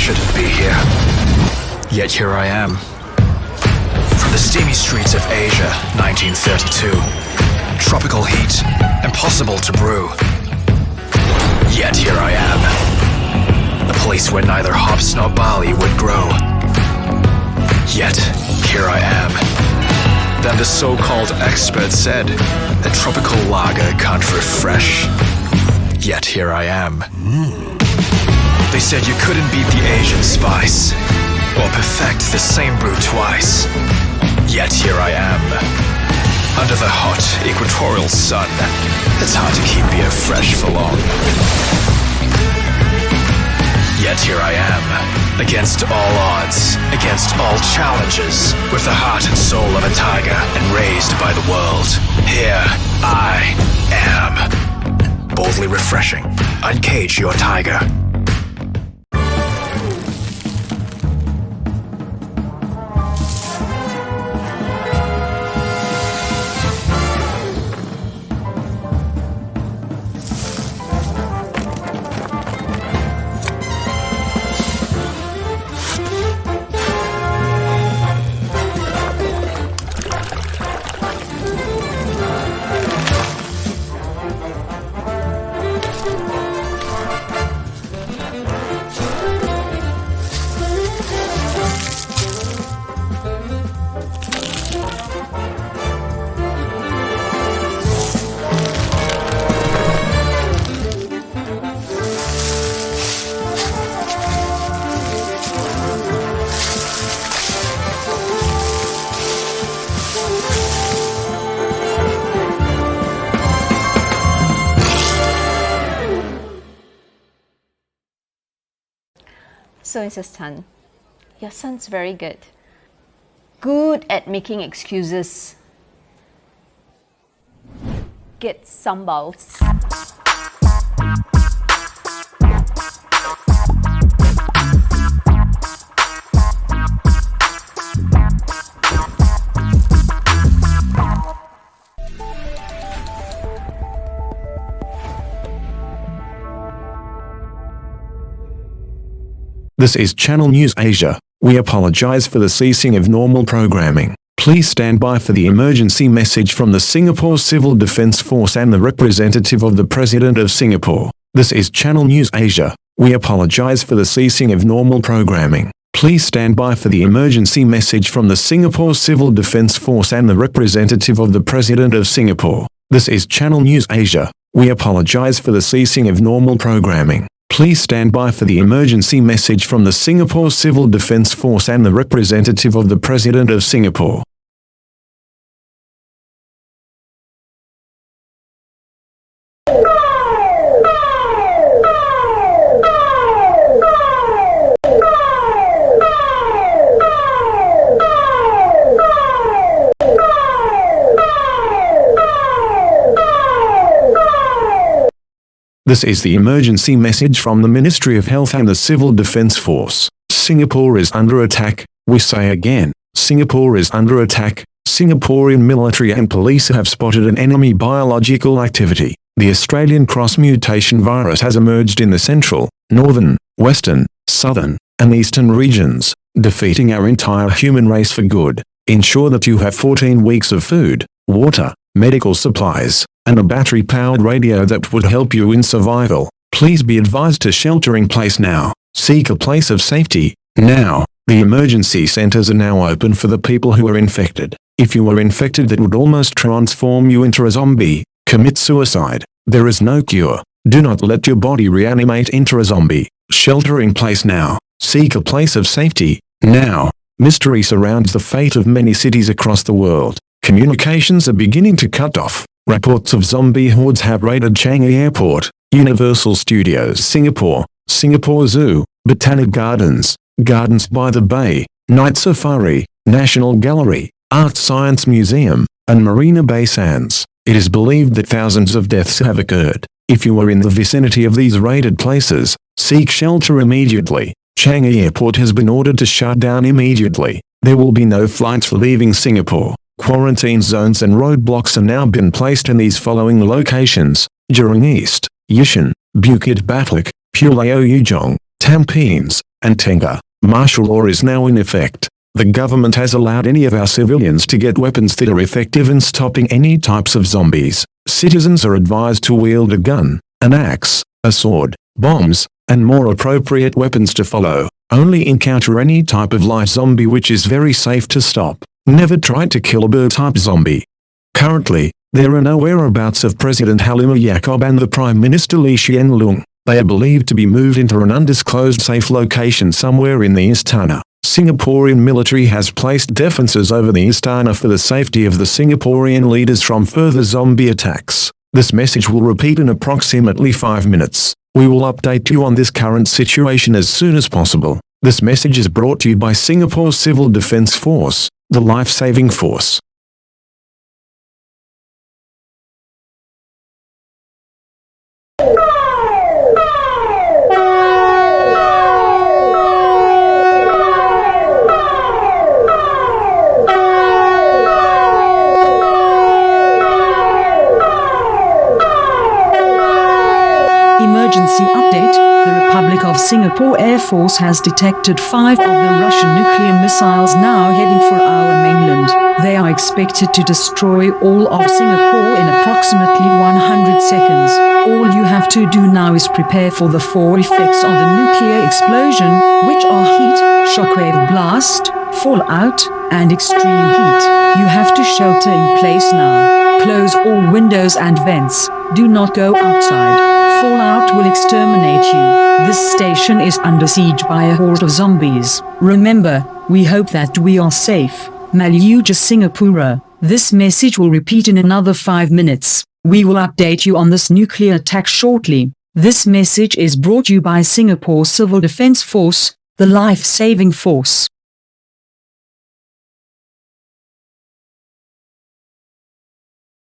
shouldn't be here. Yet here I am. From the steamy streets of Asia, 1932. Tropical heat, impossible to brew. Yet here I am. A place where neither hops nor barley would grow. Yet here I am. Then the so-called expert said that tropical lager can't refresh. Yet here I am. They said you couldn't beat the Asian spice or perfect the same brew twice. Yet here I am. Under the hot equatorial sun, it's hard to keep beer fresh for long. Yet here I am, against all odds, against all challenges, with the heart and soul of a tiger and raised by the world. Here I am. Boldly refreshing. Uncage your tiger. So Mrs. Tan, your son's very good. Good at making excuses. Get some balls. This is Channel News Asia. We apologize for the ceasing of normal programming. Please stand by for the emergency message from the Singapore Civil Defence Force and the representative of the President of Singapore. This is Channel News Asia. We apologize for the ceasing of normal programming. Please stand by for the emergency message from the Singapore Civil Defence Force and the representative of the President of Singapore. This is Channel News Asia. We apologize for the ceasing of normal programming. Please stand by for the emergency message from the Singapore Civil Defence Force and the representative of the President of Singapore. This is the emergency message from the Ministry of Health and the Civil Defence Force. Singapore is under attack. We say again, Singapore is under attack. Singaporean military and police have spotted an enemy biological activity. The Australian cross-mutation virus has emerged in the central, northern, western, southern, and eastern regions, defeating our entire human race for good. Ensure that you have 14 weeks of food, water, medical supplies, and a battery-powered radio that would help you in survival. Please be advised to shelter in place now. Seek a place of safety, now. The emergency centers are now open for the people who are infected. If you are infected, that would almost transform you into a zombie. Commit suicide. There is no cure. Do not let your body reanimate into a zombie. Shelter in place now. Seek a place of safety, now. Mystery surrounds the fate of many cities across the world. Communications are beginning to cut off. Reports of zombie hordes have raided Changi Airport, Universal Studios Singapore, Singapore Zoo, Botanic Gardens, Gardens by the Bay, Night Safari, National Gallery, Art Science Museum, and Marina Bay Sands. It is believed that thousands of deaths have occurred. If you are in the vicinity of these raided places, seek shelter immediately. Changi Airport has been ordered to shut down immediately. There will be no flights leaving Singapore. Quarantine zones and roadblocks have now been placed in these following locations: Jurong East, Yishun, Bukit Batok, Pulau Ujong, Tampines, and Tenga. Martial law is now in effect. The government has allowed any of our civilians to get weapons that are effective in stopping any types of zombies. Citizens are advised to wield a gun, an axe, a sword, bombs, and more appropriate weapons to follow. Only encounter any type of light zombie which is very safe to stop. Never try to kill a bird-type zombie. Currently, there are no whereabouts of President Halima Yacob and the Prime Minister Lee Hsien Loong. They are believed to be moved into an undisclosed safe location somewhere in the Istana. Singaporean military has placed defences over the Istana for the safety of the Singaporean leaders from further zombie attacks. This message will repeat in approximately 5 minutes. We will update you on this current situation as soon as possible. This message is brought to you by Singapore Civil Defence Force, the life-saving force. Emergency update. The Republic of Singapore Air Force has detected 5 of the Russian nuclear missiles now heading for our mainland. They are expected to destroy all of Singapore in approximately 100 seconds. All you have to do now is prepare for the 4 effects of the nuclear explosion, which are heat, shockwave blast, fallout, and extreme heat. You have to shelter in place now. Close all windows and vents. Do not go outside. Fallout will exterminate you. This station is under siege by a horde of zombies. Remember, we hope that we are safe. Malayuja Singapura. This message will repeat in another 5 minutes. We will update you on this nuclear attack shortly. This message is brought to you by Singapore Civil Defence Force, the life-saving force.